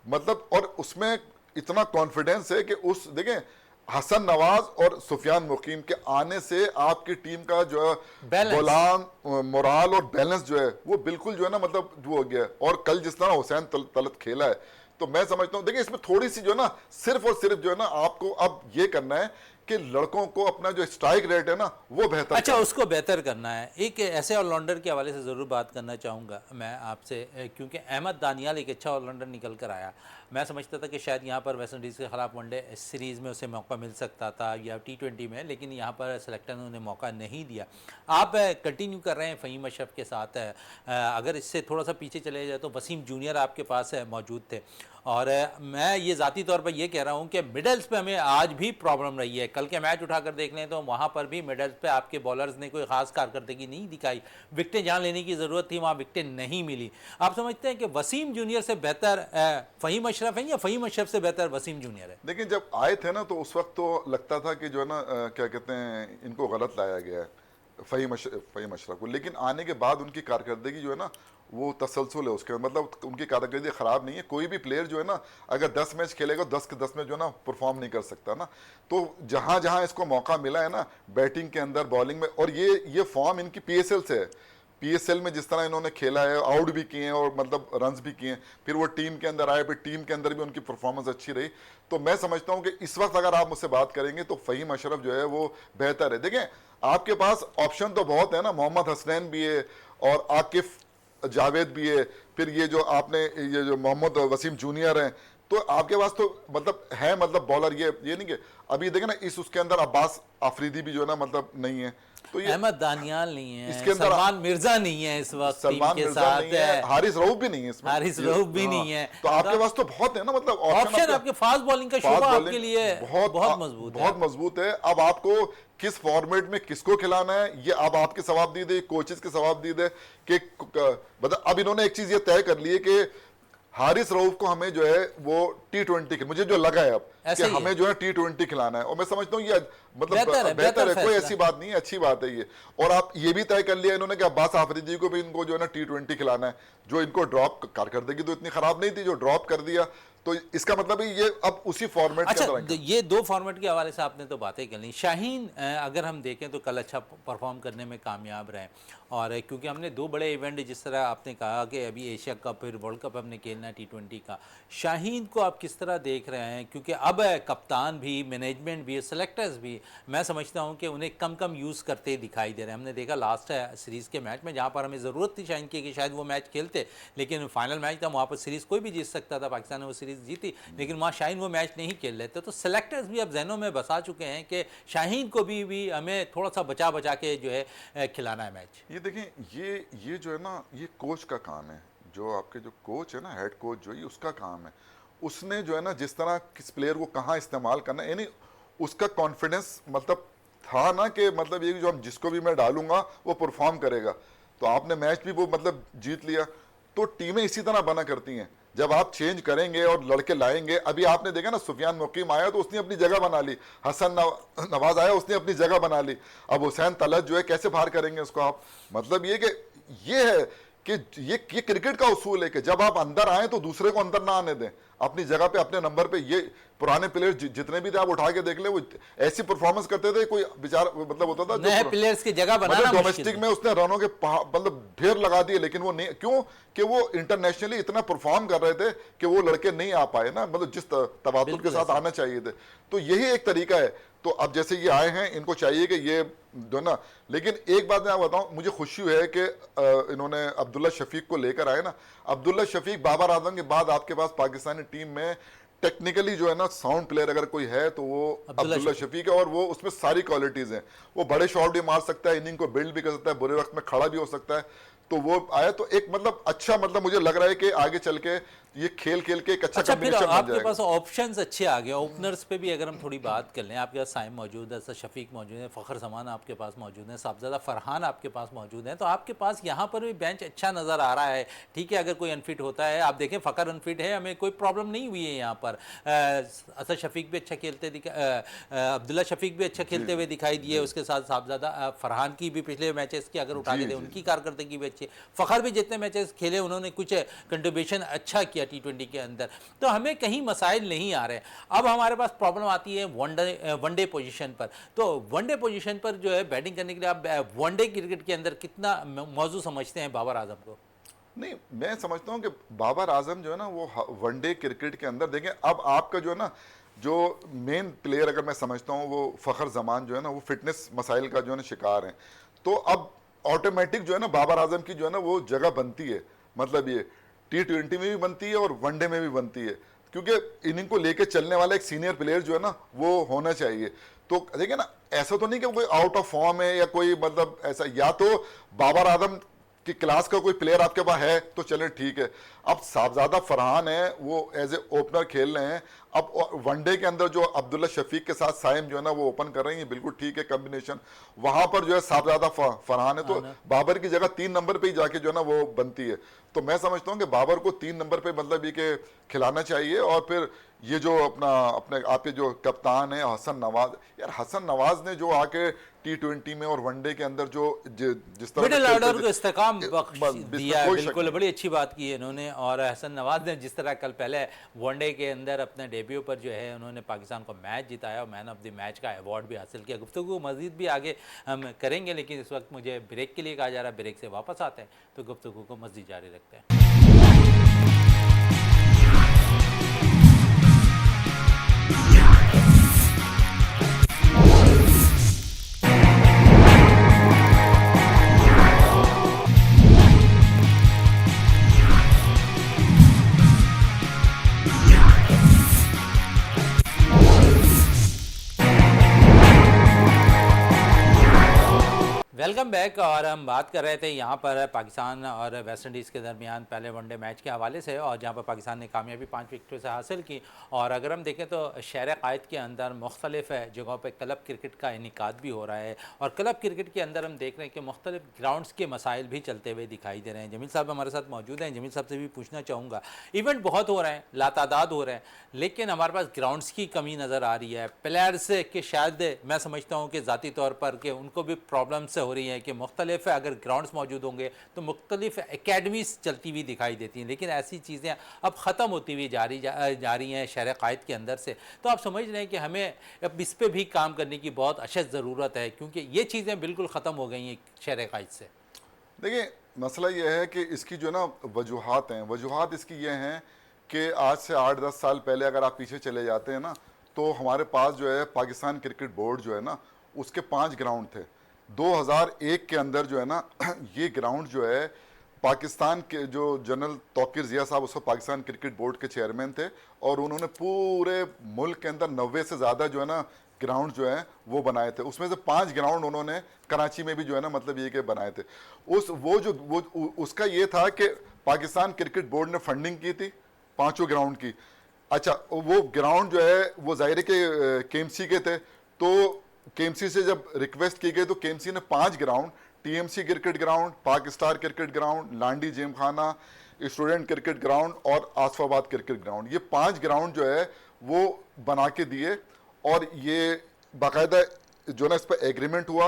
मतलब, और उसमें इतना कॉन्फिडेंस है कि उस देखें हसन नवाज और सुफियान मुकीम के आने से आपकी टीम का जो है मोराल और बैलेंस जो है वो बिल्कुल जो है ना मतलब वो हो गया है। और कल जिस तरह हुसैन तलत खेला है, तो मैं समझता हूं देखिए इसमें थोड़ी सी जो है ना सिर्फ और सिर्फ जो है ना आपको अब ये करना है कि लड़कों को अपना जो स्ट्राइक रेट है ना वो बेहतर, अच्छा उसको बेहतर करना है। एक ऐसे ऑलराउंडर के हवाले से ज़रूर बात करना चाहूँगा मैं आपसे, क्योंकि अहमद दानियाल एक अच्छा ऑलराउंडर निकल कर आया। मैं समझता था कि शायद यहाँ पर वेस्ट इंडीज़ के ख़िलाफ़ वनडे सीरीज़ में उसे मौका मिल सकता था या T20 में, लेकिन यहाँ पर सेलेक्टर ने उन्हें मौका नहीं दिया। आप कंटिन्यू कर रहे हैं फ़हीम अशरफ के साथ, अगर इससे थोड़ा सा पीछे चले जाए तो वसीम जूनियर आपके पास मौजूद थे, और मैं ये ज़ाती तौर पर ये कह रहा हूँ कि मिडल्स पे हमें आज भी प्रॉब्लम रही है। कल के मैच उठाकर देख लें तो वहाँ पर भी मिडल्स पे आपके बॉलर्स ने कोई ख़ास कारकर्दगी नहीं दिखाई। विकटें जहाँ लेने की ज़रूरत थी वहाँ विकटें नहीं मिली। आप समझते हैं कि वसीम जूनियर से बेहतर फ़हीम अशरफ है या फ़हीम अशरफ से बेहतर वसीम जूनियर है? देखिए जब आए थे ना तो उस वक्त तो लगता था कि जो है ना क्या कहते हैं इनको गलत लाया गया है फ़हीम अशरफ को, लेकिन आने के बाद उनकी कारकर्दगी जो है ना वो तसलसल है उसके, मतलब उनकी कारकर्दगी ख़राब नहीं है। कोई भी प्लेयर जो है ना अगर 10 मैच खेलेगा 10 के 10 में जो है ना परफॉर्म नहीं कर सकता ना। तो जहाँ जहाँ इसको मौका मिला है ना बैटिंग के अंदर, बॉलिंग में, और ये फॉर्म इनकी PSL से है। PSL में जिस तरह इन्होंने खेला है, आउट भी किए हैं और मतलब रन्स भी किए हैं, फिर वो टीम के अंदर आए, फिर टीम के अंदर भी उनकी परफॉर्मेंस अच्छी रही। तो मैं समझता हूँ कि इस वक्त अगर आप मुझसे बात करेंगे तो फ़हीम अशरफ जो है वो बेहतर है। देखें आपके पास ऑप्शन तो बहुत है ना, मोहम्मद हसनैन भी है और आकिफ जावेद भी है, फिर ये जो आपने ये जो मोहम्मद वसीम जूनियर हैं, तो आपके पास तो मतलब है मतलब बॉलर, ये नहीं कि अभी देखें ना इस उसके अंदर अब्बास आफरीदी भी जो है ना मतलब नहीं है। तो ये अहमद दानियाल नहीं है, इसके अंदर सलमान मिर्जा नहीं है इस वक्त टीम सलमान के मिर्जा साथ, नहीं है, हारिस रऊफ भी नहीं है इसमें, हारिस रऊफ भी नहीं है। तो आपके पास तो बहुत है ना, मतलब ऑप्शन आपके फास्ट बॉलिंग का शोबा आपके लिए बहुत मजबूत है, बहुत मजबूत है। अब आपको किस फॉर्मेट में किसको खिलाना है, ये अब आपकी सवाबदीद है, कोचेस की सवाबदीद है कि मतलब अब इन्होंने एक चीज ये तय कर ली है कि हारिस रऊफ को हमें जो है वो T20 मुझे जो लगा है अब कि हमें जो है T20 खिलाना है, और मैं समझता हूँ ये मतलब बेहतर है, कोई ऐसी बात नहीं है, अच्छी बात है ये। और आप ये भी तय कर लिया इन्होंने कि अब्बास आफरीदी को भी इनको जो है ना T20 खिलाना है, जो इनको ड्रॉप कारकर्दगी तो इतनी खराब नहीं थी जो ड्रॉप कर दिया, तो इसका मतलब है ये अब उसी फॉर्मेट अच्छा, के अंदर ये दो फॉर्मेट के हवाले से आपने तो बातें कर ली। शाहीन अगर हम देखें तो कल अच्छा परफॉर्म करने में कामयाब रहे, और क्योंकि हमने दो बड़े इवेंट, जिस तरह आपने कहा कि अभी एशिया कप फिर वर्ल्ड कप हमने खेलना है T20 का, शाहीन को आप किस तरह देख रहे हैं? क्योंकि अब कप्तान भी, मैनेजमेंट भी, सेलेक्टर्स भी, मैं समझता हूं कि उन्हें कम कम यूज़ करते दिखाई दे रहे हैं। हमने देखा लास्ट सीरीज़ के मैच में जहां पर हमें ज़रूरत थी शाहीन की कि शायद वो मैच खेलते, लेकिन फाइनल मैच था, वहाँ पर सीरीज़ कोई भी जीत सकता था, पाकिस्तान ने वो सीरीज़ जीती, लेकिन वहाँ शाहीन वो मैच नहीं खेल रहे थे। तो सेलेक्टर्स भी अब जहनों में बसा चुके हैं कि शाहीन को भी हमें थोड़ा सा बचा बचा के जो है खिलाना है मैच। ये देखें, ये जो है ना, ये कोच का काम है, जो आपके जो कोच है ना, हेड कोच जो है, उसका काम है। उसने जो है ना जिस तरह किस प्लेयर को कहाँ इस्तेमाल करना है, यानी उसका कॉन्फिडेंस मतलब था ना कि मतलब ये जो हम जिसको भी मैं डालूंगा वो परफॉर्म करेगा। तो आपने मैच भी वो मतलब जीत लिया। तो टीमें इसी तरह बना करती हैं, जब आप चेंज करेंगे और लड़के लाएंगे। अभी आपने देखा ना, सुफियान मुकीम आया तो उसने अपनी जगह बना ली, हसन नवाज आया उसने अपनी जगह बना ली, अब हुसैन तलत जो है कैसे बाहर करेंगे उसको आप? मतलब ये है कि ये क्रिकेट का उसूल है कि जब आप अंदर आए तो दूसरे को अंदर ना आने दें, अपनी जगह पे अपने नंबर पे। ये पुराने प्लेयर जितने भी थे आप उठा के देख ले, वो ऐसी परफॉर्मेंस करते थे, कोई बेचारा मतलब होता था नए प्लेयर्स की जगह बनाना मतलब डोमेस्टिक में उसने रनों के मतलब ढेर लगा दिए, लेकिन वो नहीं, क्यों कि वो इंटरनेशनली इतना परफॉर्म कर रहे थे कि वो लड़के नहीं आ पाए ना, मतलब जिस तवातुर के साथ आना चाहिए थे। तो यही एक तरीका है। तो अब जैसे ये आए हैं, इनको चाहिए कि ये जो ना, लेकिन एक बात मैं आपको बताऊं, मुझे खुशी है कि इन्होंने अब्दुल्ला शफीक को लेकर आए ना। अब्दुल्ला शफीक, बाबर आजम के बाद आपके पास पाकिस्तानी टीम में टेक्निकली जो है ना साउंड प्लेयर अगर कोई है तो वो अब्दुल्ला शफीक है, और वो उसमें सारी क्वालिटीज हैं। वो बड़े शॉट भी मार सकता है, इनिंग को बिल्ड भी कर सकता है, बुरे वक्त में खड़ा भी हो सकता है। तो वो आया तो एक मतलब अच्छा, मतलब मुझे लग रहा है कि आगे चल के ये खेल के एक अच्छा फिर आपके पास ऑप्शंस अच्छे आ गए। ओपनर्स पे भी अगर हम थोड़ी बात कर लें, आपके पास साइम मौजूद है, शफीक मौजूद है, फ़खर जमान आपके पास मौजूद है, साहबजादा फरहान आपके पास मौजूद है। तो आपके पास यहाँ पर भी बेंच अच्छा नज़र आ रहा है। ठीक है, अगर कोई अनफिट होता है, आप देखें फ़खर अनफिट है, हमें कोई प्रॉब्लम नहीं हुई है यहाँ पर। असद शफीक भी अच्छा खेलते अब्दुल्ला शफीक भी अच्छा खेलते हुए दिखाई दिए, उसके साथ साहबजादा फरहान की भी पिछले मैचेस की अगर उठा के दे, उनकी कारकर्दगी भी अच्छी। फ़खर भी जितने मैचेस खेले उन्होंने कुछ कंट्रीब्यूशन अच्छा किया T20 के अंदर। तो हमें कहीं मसाइल नहीं आ रहे। अब हमारे पास प्रॉब्लम आती है वनडे पोजीशन पर। तो वनडे पोजीशन पर जो है बैटिंग करने के लिए आप वनडे क्रिकेट के अंदर कितना मौजू समझते हैं बाबर आजम को? नहीं, मैं समझता हूं कि बाबर आजम जो है ना वो वनडे क्रिकेट के अंदर, देखें अब आपका जो है ना जो मेन प्लेयर अगर मैं समझता हूं वो फ़खर जमान जो है ना वो फिटनेस मसाइल का जो है ना शिकार है। तो अब ऑटोमेटिक जो है ना बाबर आजम की जो है ना वो जगह बनती है, मतलब ये T20 में भी बनती है और वनडे में भी बनती है, क्योंकि इनिंग को लेके चलने वाला एक सीनियर प्लेयर जो है ना वो होना चाहिए। तो देखिए ना, ऐसा तो नहीं कि कोई आउट ऑफ फॉर्म है या कोई मतलब ऐसा, या तो बाबर आजम की क्लास का कोई प्लेयर आपके पास है तो चले ठीक है। अब साहबजादा फरहान है, वो एज ए ओपनर खेल रहे हैं। अब वनडे के अंदर जो अब्दुल्ला शफीक के साथ साइम जो है ना वो ओपन कर रहे हैं, बिल्कुल ठीक है कॉम्बिनेशन। वहां पर जो है साहबजादा फरहान है, तो बाबर की जगह 3 नंबर पे ही जाके जो है ना वो बनती है। तो मैं समझता हूँ कि बाबर को 3 नंबर पे मतलब ये कि खिलाना चाहिए। और फिर ये जो अपने आपके जो कप्तान है हसन नवाज, यार हसन नवाज ने जो आके T20 में और वनडे के अंदर जो जिस तरह मिडिल ऑर्डर को इस्तेकाम दिया है, बिल्कुल बड़ी अच्छी बात की है इन्होंने। और हसन नवाज ने जिस तरह कल पहले वनडे के अंदर अपने डेब्यू पर जो है उन्होंने पाकिस्तान को मैच जिताया और मैन ऑफ द मैच का अवार्ड भी हासिल किया। गुफ्तगू मजीद भी आगे हम करेंगे, लेकिन इस वक्त मुझे ब्रेक के लिए कहा जा रहा है, ब्रेक से वापस आते हैं तो गुफ्तगू को मजीद जारी रखते हैं। Welcome back. और हम बात कर रहे थे यहाँ पर पाकिस्तान और वेस्ट इंडीज़ के दरमियान पहले वनडे मैच के हवाले से, और जहाँ पर पाकिस्तान ने कामयाबी 5 विकेटों से हासिल की। और अगर हम देखें तो शहर क़ायद के अंदर मुख्तलिफ जगहों पर क्लब क्रिकेट का इनेकाद भी हो रहा है, और क्लब क्रिकेट के अंदर हम देख रहे हैं कि मुख्तलिफ ग्राउंड्स के मसाइल भी चलते हुए दिखाई दे रहे हैं। जमील साहब हमारे साथ मौजूद हैं। जमील साहब से भी पूछना चाहूँगा, इवेंट बहुत हो रहे हैं, लातादाद हो रहे हैं, लेकिन हमारे पास ग्राउंड्स की कमी नज़र आ रही है। प्लेयर्स के शायद मैं समझता हूँ कि ज़ाती तौर पर कि उनको भी प्रॉब्लम्स हो रही हैं कि मुख्तलिफ अगर ग्राउंड्स मौजूद होंगे तो मुख्तलिफ एकेडमीज़ चलती हुई दिखाई देती हैं, लेकिन ऐसी चीज़ें अब ख़त्म होती हुई जा रही हैं शहर क़ायद के अंदर से। तो आप समझ रहे हैं कि हमें अब इस पर भी काम करने की बहुत अशद ज़रूरत है, क्योंकि ये चीज़ें बिल्कुल ख़त्म हो गई हैं शहर क़ायद से। देखिए, मसला ये है कि इसकी जो ना वजूहात हैं, वजूहात इसकी ये हैं कि आज से 8-10 साल पहले अगर आप पीछे चले जाते हैं ना, तो हमारे पास जो है पाकिस्तान क्रिकेट बोर्ड जो है ना, उसके 5 ग्राउंड थे। 2001 के अंदर जो है ना ये ग्राउंड जो है, पाकिस्तान के जो जनरल तौकीर ज़िया साहब उस वक्त पाकिस्तान क्रिकेट बोर्ड के चेयरमैन थे, और उन्होंने पूरे मुल्क के अंदर 90 से ज़्यादा जो है ना ग्राउंड जो है वो बनाए थे। उसमें से 5 ग्राउंड उन्होंने कराची में भी जो है ना मतलब ये कि बनाए थे। उसका ये था कि पाकिस्तान क्रिकेट बोर्ड ने फंडिंग की थी 5 ग्राउंड की। अच्छा, वो ग्राउंड जो है वो ज़ाहिर के केएमसी के थे, तो केएमसी से जब रिक्वेस्ट की गई तो केएमसी ने 5 ground, TMC cricket ground, Pak star cricket ground, Landi gymkhana, student cricket ground और आसफाबाद क्रिकेट ग्राउंड, ये 5 ग्राउंड जो है वो बना के दिए। और ये बाकायदा जो ना इस पर एग्रीमेंट हुआ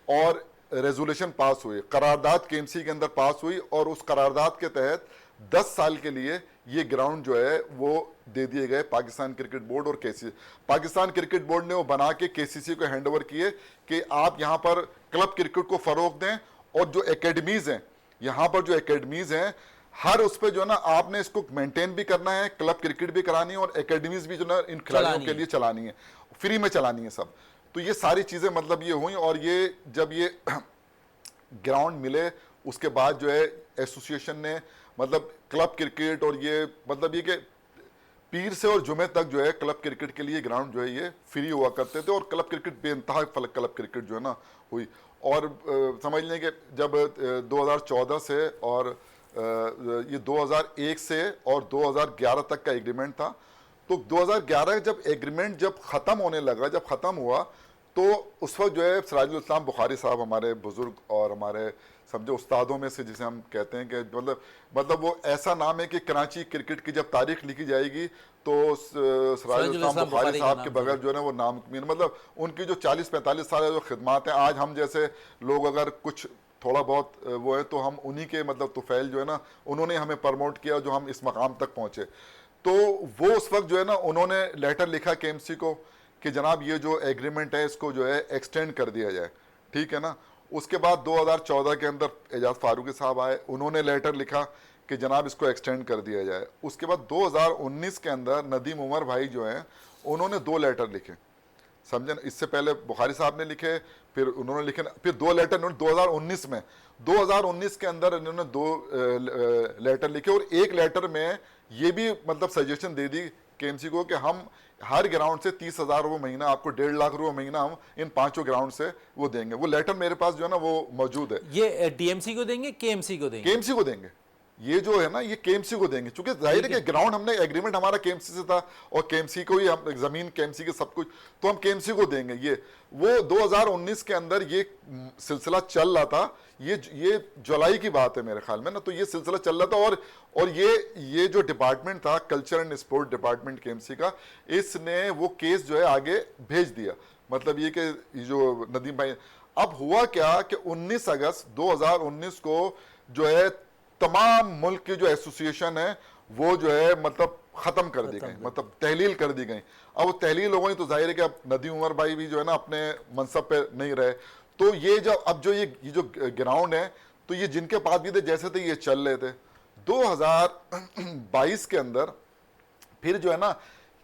और रेजोल्यूशन पास हुई, करारदाद केएमसी के अंदर पास हुई, और उस करारदाद के तहत 10 साल के लिए ये ग्राउंड जो है वो दे दिए गए पाकिस्तान क्रिकेट बोर्ड और केसीसी। पाकिस्तान क्रिकेट बोर्ड ने वो बना के केसीसी को हैंडओवर किए कि आप यहाँ पर क्लब क्रिकेट को फरोग दें, और जो एकेडमीज़ हैं यहाँ पर, जो एकेडमीज़ हैं हर उस पर जो है ना आपने इसको मेंटेन भी करना है, क्लब क्रिकेट भी करानी है, और एकेडमीज़ भी जो ना इन खिलाड़ियों के लिए चलानी है, फ्री में चलानी है सब। तो ये सारी चीज़ें मतलब ये हुई, और ये जब ये ग्राउंड मिले उसके बाद जो है एसोसिएशन ने मतलब क्लब क्रिकेट, और ये मतलब ये कि पीर से और जुमे तक जो है क्लब क्रिकेट के लिए ग्राउंड जो है ये फ्री हुआ करते थे, और क्लब क्रिकेट बेइंतहा क्लब क्रिकेट जो है ना हुई। और समझ लें कि जब 2014 से और ये 2001 से और 2011 तक का एग्रीमेंट था, तो 2011 जब एग्रीमेंट जब ख़त्म होने लगा, जब ख़त्म हुआ, तो उस वक्त जो है सिराजुल इस्लाम बुखारी साहब हमारे बुज़ुर्ग और हमारे समझो उस्तादों में से जिसे हम कहते हैं कि मतलब वो ऐसा नाम है कि कराची क्रिकेट की जब तारीख लिखी जाएगी तो सिराजुल इस्लाम बुखारी साहब के बगैर जो है ना वो नाम, मतलब उनकी जो 40-45 साल जो खिदमात हैं, आज हम जैसे लोग अगर कुछ थोड़ा बहुत वो है तो हम उन्हीं के मतलब तुफैल जो है ना उन्होंने हमें प्रमोट किया जो हम इस मकाम तक पहुँचे। तो वो उस वक्त जो है ना उन्होंने लेटर लिखा केएमसी को कि जनाब ये जो एग्रीमेंट है इसको जो है एक्सटेंड कर दिया जाए, ठीक है ना। उसके बाद 2014 के अंदर एजाज फारूकी साहब आए, उन्होंने लेटर लिखा कि जनाब इसको एक्सटेंड कर दिया जाए। उसके बाद 2019 के अंदर नदीम उमर भाई जो हैं उन्होंने 2 लेटर लिखे, समझे ना। इससे पहले बुखारी साहब ने लिखे, फिर उन्होंने लिखे, फिर 2 लेटर उन्होंने 2019 में 2019 के अंदर इन्होंने 2 लेटर लिखे, और एक लेटर में ये भी मतलब सजेशन दे दी केएमसी को कि हम हर ग्राउंड से 30,000 रुपये महीना, आपको 1.5 लाख रुपये महीना हम इन 5 ग्राउंड से वो देंगे। वो लेटर मेरे पास जो है ना वो मौजूद है। ये टीएमसी को देंगे, केएमसी को देंगे? केएमसी को देंगे, ये जो है ना ये केएमसी को देंगे, क्योंकि जाहिर है कि ग्राउंड हमने एग्रीमेंट हमारा केएमसी से था, और केएमसी को ही हम जमीन केएमसी के सब कुछ, तो हम केएमसी को देंगे। ये वो 2019 के अंदर ये सिलसिला चल रहा था, ये जुलाई की बात है मेरे ख्याल में ना, तो ये सिलसिला चल रहा था। और ये जो डिपार्टमेंट था culture and sport department KMC का, इसने वो केस जो है आगे भेज दिया। मतलब ये कि जो नदीम भाई, अब हुआ क्या कि 19 अगस्त 2019 को जो है तमाम मुल्क की जो एसोसिएशन है वो जो है मतलब ख़त्म कर दी गई, मतलब तहलील कर दी गई। अब वो तहलील हो गई तो जाहिर है कि अब नदीम उमर भाई भी जो है ना अपने मनसब पे नहीं रहे, तो ये जो अब जो ये जो ग्राउंड है तो ये जिनके पास भी थे जैसे थे ये चल रहे थे। 2022 के अंदर फिर जो है ना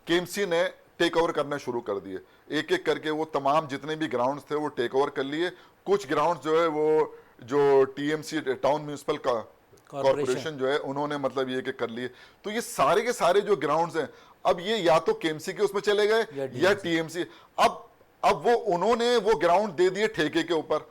केएमसी ने टेक ओवर करना शुरू कर दिए, एक एक करके वो तमाम जितने भी ग्राउंड्स थे वो टेक ओवर कर लिए। कुछ ग्राउंड्स जो है वो जो टीएमसी टाउन म्यूनिसिपल का कॉर्पोरेशन जो है उन्होंने मतलब ये कि कर लिए। तो ये सारे के सारे जो ग्राउंड्स हैं अब ये या तो केएमसी के उसमें चले गए या टीएमसी। अब वो उन्होंने वो ग्राउंड दे दिए ठेके के ऊपर।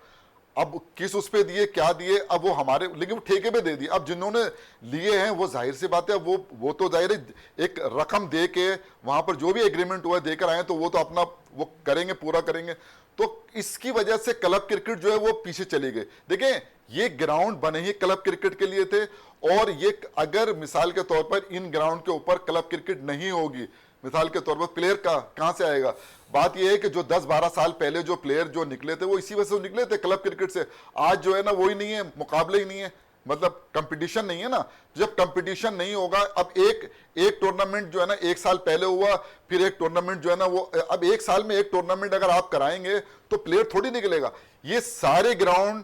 अब किस उस पे दिए, क्या दिए, अब वो हमारे, लेकिन वो ठेके पे दे दिए। अब जिन्होंने लिए हैं वो जाहिर सी बात है, वो तो जाहिर है एक रकम दे के वहां पर जो भी एग्रीमेंट हुआ देकर आए, तो वो तो अपना वो करेंगे, पूरा करेंगे। तो इसकी वजह से क्लब क्रिकेट जो है वो पीछे चली गई। देखें, ये ग्राउंड बने ही क्लब क्रिकेट के लिए थे, और ये अगर मिसाल के तौर पर इन ग्राउंड के ऊपर क्लब क्रिकेट नहीं होगी, मिसाल के तौर पर प्लेयर का कहां से आएगा? बात यह है कि जो 10-12 साल पहले जो प्लेयर जो निकले थे वो इसी वजह से निकले थे क्लब क्रिकेट से। आज जो है ना वही नहीं है, मुकाबले ही नहीं है, मतलब कंपटीशन नहीं है ना। जब कंपटीशन नहीं होगा, अब एक टूर्नामेंट जो है ना एक साल पहले हुआ, फिर एक टूर्नामेंट जो है ना वो, अब एक साल में एक टूर्नामेंट अगर आप कराएंगे तो प्लेयर थोड़ी निकलेगा। ये सारे ground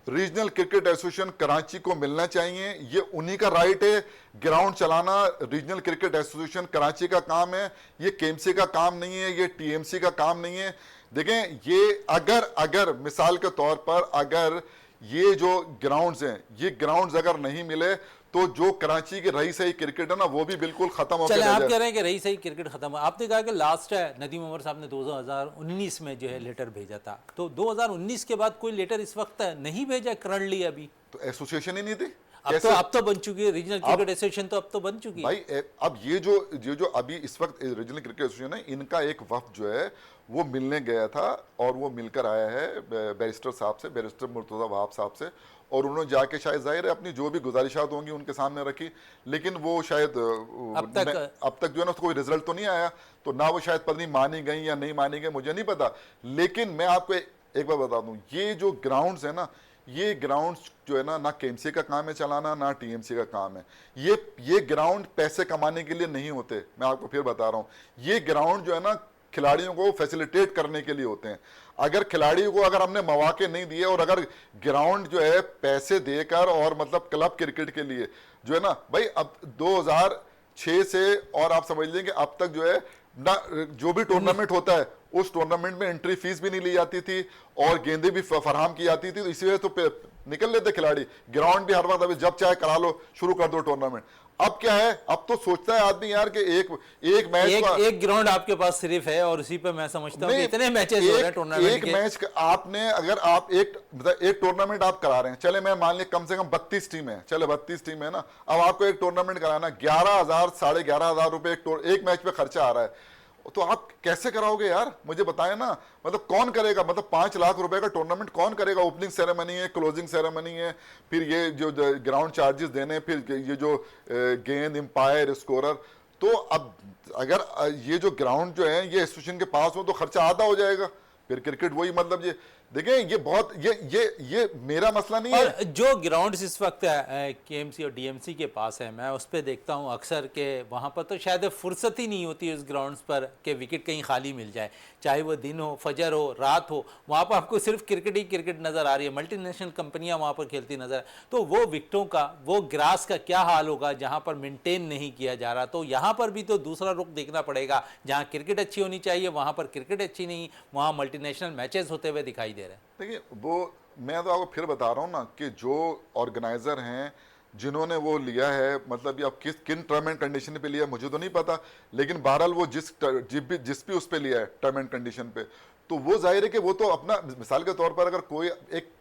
regional cricket association Karachi को मिलना चाहिए, ये उन्हीं का राइट है। ग्राउंड चलाना रीजनल क्रिकेट एसोसिएशन कराची का काम है, ये केएमसी का काम नहीं है, ये टीएमसी का काम नहीं है। देखें, ये अगर मिसाल के तौर पर अगर ये जो ग्राउंड्स हैं, ये ग्राउंड्स अगर नहीं मिले तो जो कराची की रही सही क्रिकेट है ना वो भी बिल्कुल खत्म हो चले, गया। आप कह रहे हैं कि रही सही क्रिकेट खत्म है। आपने कहा कि लास्ट है नदीम उमर साहब ने 2019 में जो है लेटर भेजा था, तो 2019 के बाद कोई लेटर इस वक्त नहीं भेजा करंटली अभी? तो एसोसिएशन ही नहीं थी। अब तो बन चुकी है रीजनल क्रिकेट एसोसिएशन, तो अब तो बन चुकी है भाई। अब ये जो अभी इस वक्त रीजनल क्रिकेट एसोसिएशन है, इनका एक वफ्द जो है वो मिलने गया था, और वो मिलकर आया है बैरिस्टर साहब से, बैरिस्टर मुर्तजा वहाब साहब से, और उन्होंने जाके शायद जाहिर है अपनी जो भी गुजारिशात होंगी उनके सामने रखी, लेकिन वो शायद अब तक जो है ना कोई रिजल्ट तो नहीं आया। तो ना वो शायद पता नहीं मानी गई या नहीं मानी गई, मुझे नहीं पता। लेकिन मैं आपको एक बार बता दूं, ये जो ग्राउंड्स है ना, ये ग्राउंड्स जो है ना केएमसी का काम है चलाना, ना टीएमसी का काम है। ये ग्राउंड पैसे कमाने के लिए नहीं होते, मैं आपको फिर बता रहा हूं। ये ग्राउंड जो है ना खिलाड़ियों को फैसिलिटेट करने के लिए होते हैं। अगर खिलाड़ियों को अगर हमने मौके नहीं दिए, और अगर ग्राउंड जो है पैसे देकर, और मतलब क्लब क्रिकेट के लिए जो है ना भाई, अब 2006 से और आप समझ लेंगे अब तक जो है ना, जो भी टूर्नामेंट होता है उस टूर्नामेंट में एंट्री फीस भी नहीं ली जाती थी, और गेंदें भी फराहम की जाती थी। तो इसी वजह तो निकल लेते खिलाड़ी, ग्राउंड भी हर वक्त अभी जब चाहे करा लो, शुरू कर दो टूर्नामेंट। अब क्या है, अब तो सोचता है आदमी यार कि एक मैच एक ग्राउंड आपके पास सिर्फ है, और उसी पे मैं समझता हूं कि इतने मैचेस हो रहे हैं टूर्नामेंट एक मैच आपने, अगर आप एक टूर्नामेंट आप करा रहे हैं, चले मैं मान लिया कम से कम 32 टीम है, चले 32 टीम है ना, अब आपको एक टूर्नामेंट कराना 11,000 11,500 रुपए एक मैच पे खर्चा आ रहा है। तो आप कैसे कराओगे यार, मुझे बताएं ना। मतलब कौन करेगा, मतलब 5 लाख रुपए का टूर्नामेंट कौन करेगा? ओपनिंग सेरेमनी है, क्लोजिंग सेरेमनी है, फिर ये जो ग्राउंड चार्जेस देने, फिर ये जो गेंद, एम्पायर, स्कोरर। तो अब अगर ये जो ग्राउंड जो है ये एसोसिएशन के पास हो तो खर्चा आधा हो जाएगा। फिर क्रिकेट वही, मतलब ये देखें, ये बहुत ये मेरा मसला नहीं है। जो ग्राउंड्स इस वक्त केएमसी और डीएमसी के पास है, मैं उस पर देखता हूँ अक्सर के वहाँ पर तो शायद फुर्सत ही नहीं होती उस ग्राउंड्स पर कि विकेट कहीं खाली मिल जाए, चाहे वो दिन हो, फजर हो, रात हो, वहाँ पर आपको सिर्फ क्रिकेट ही क्रिकेट नज़र आ रही है। मल्टीनेशनल कंपनियाँ वहाँ पर खेलती नज़र, तो वो विकेटों का, वो ग्रास का क्या हाल होगा जहाँ पर मेंटेन नहीं किया जा रहा। तो यहाँ पर भी तो दूसरा रुख देखना पड़ेगा, जहाँ क्रिकेट अच्छी होनी चाहिए वहाँ पर क्रिकेट अच्छी नहीं, वहाँ मल्टीनेशनल मैचेस होते हुए दिखाई दे रहे हैं। देखिए, वो मैं तो आपको फिर बता रहा हूँ ना कि जो ऑर्गेनाइजर हैं जिन्होंने वो लिया है, मतलब ये अब किन टर्म एंड कंडीशन पे लिया है मुझे तो नहीं पता, लेकिन बहरहाल वो जिस भी उस पे लिया है टर्म एंड कंडीशन पे, तो वो जाहिर है कि वो तो अपना, मिसाल के तौर पर अगर कोई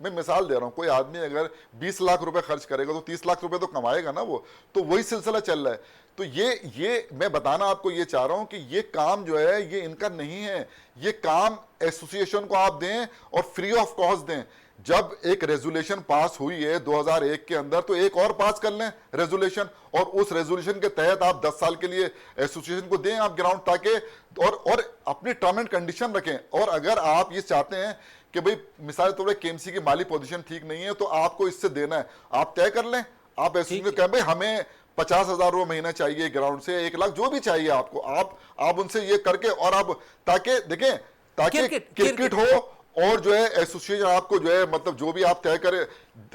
मैं मिसाल दे रहा हूँ, कोई आदमी अगर 20 लाख रुपए खर्च करेगा तो 30 लाख रुपए तो कमाएगा ना वो। तो वही सिलसिला चल रहा है। तो ये मैं बताना आपको ये चाह रहा हूं कि ये काम जो है ये इनका नहीं है, ये काम एसोसिएशन को आप दें और फ्री ऑफ कॉस्ट दें। जब एक रेजोल्यूशन पास हुई है 2001 के अंदर, तो एक और पास कर लें रेजोल्यूशन, और उस रेजोल्यूशन के तहत आप 10 साल के लिए एसोसिएशन को दें आप ग्राउंड, ताकि और अपनी टर्म एंड कंडीशन रखें। और अगर आप ये चाहते हैं कि भाई मिसाल तौर पर केएमसी की माली पोजीशन ठीक नहीं है तो आपको इससे देना है, आप तय कर लें। आप एसोसिएशन को कहें भाई हमें 50,000 रुपये महीना चाहिए ग्राउंड से, 1 लाख, जो भी चाहिए आपको, आप उनसे ये करके, और आप ताकि देखें, ताकि क्रिकेट हो, और जो है एसोसिएशन आपको जो है मतलब जो भी आप तय करें,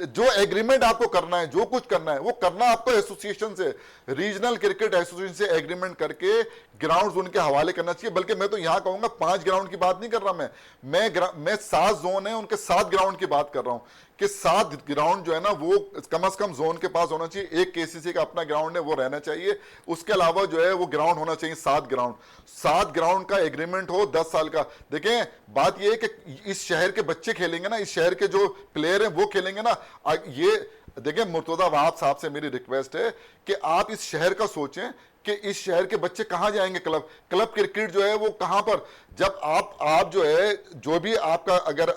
जो एग्रीमेंट आपको करना है, जो कुछ करना है वो करना आपको एसोसिएशन से, रीजनल क्रिकेट एसोसिएशन से एग्रीमेंट करके ग्राउंड्स उनके हवाले करना चाहिए। बल्कि मैं तो यहां कहूंगा 5 ग्राउंड की बात नहीं कर रहा मैं 7 जोन है उनके 7 ग्राउंड की बात कर रहा हूं कि 7 ग्राउंड जो है ना वो कम से कम जोन के पास होना चाहिए। एक केसीसी का अपना ग्राउंड है वो रहना चाहिए, उसके अलावा जो है वो ग्राउंड होना चाहिए 7 ग्राउंड का एग्रीमेंट हो 10 साल का। देखें बात ये है कि इस शहर के बच्चे खेलेंगे ना, इस शहर के जो प्लेयर हैं वो खेलेंगे ना। ये देखिए मुर्तजा वहाब साहब से मेरी रिक्वेस्ट है कि आप इस शहर का सोचें कि इस शहर के बच्चे कहां जाएंगे। क्लब क्रिकेट जो है वो कहां पर, जब आप जो है जो भी आपका अगर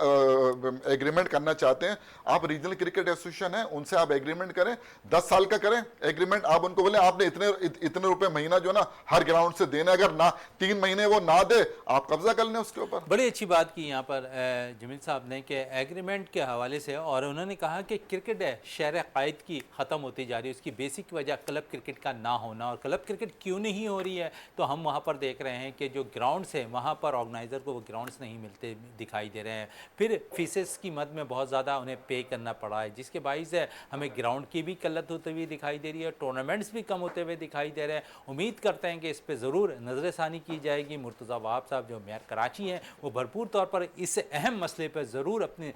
एग्रीमेंट करना चाहते हैं, आप रीजनल क्रिकेट एसोसिएशन है उनसे आप एग्रीमेंट करें, 10 साल का करें एग्रीमेंट। आप उनको बोले आपने इतने रुपए महीना जो ना हर ग्राउंड से देना, अगर ना 3 महीने वो ना दे आप कब्जा कर लें उसके ऊपर। बड़ी अच्छी बात की यहाँ पर जमील साहब ने कि एग्रीमेंट के हवाले से, और उन्होंने कहा कि क्रिकेट है शहर क़ायद की ख़त्म होती जा रही है, उसकी बेसिक वजह क्लब क्रिकेट का ना होना। और क्लब क्रिकेट क्यों नहीं हो रही है, तो हम वहाँ पर देख रहे हैं कि जो ग्राउंड्स है वहाँ पर ऑर्गेनाइज़र को वो ग्राउंड्स नहीं मिलते दिखाई दे रहे हैं। फिर फीसेस की मद में बहुत ज़्यादा उन्हें पे करना पड़ा है, जिसके बाइस है हमें ग्राउंड की भी किल्लत होती हुई दिखाई दे रही है, टूर्नामेंट्स भी कम होते हुए दिखाई दे रहे हैं। उम्मीद करते हैं कि इस पर ज़रूर नज़रसानी की जाएगी। मुर्तज़ा वहाब साहब जो मेयर कराची हैं वो भरपूर तौर पर इस अहम मसले पर ज़रूर अपनी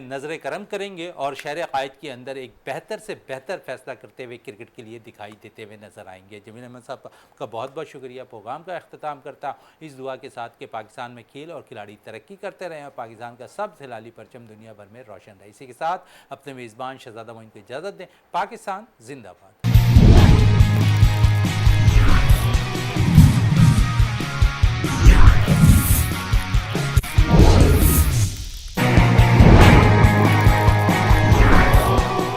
नज़र करम करेंगे और शहर क़ायद के अंदर एक बेहतर से बेहतर फैसला करते हुए क्रिकेट के लिए दिखाई देते हुए नजर आएंगे। जमील अहमद साहब का बहुत बहुत शुक्रिया। प्रोग्राम का अख्ताम करता इस दुआ के साथ कि पाकिस्तान में खेल और खिलाड़ी तरक्की करते रहें और पाकिस्तान का सबसे लाली परचम दुनिया भर में रोशन रहे। इसी के साथ अपने मेज़बान शहजादा मोइन को इजाज़त दें। पाकिस्तान जिंदाबाद।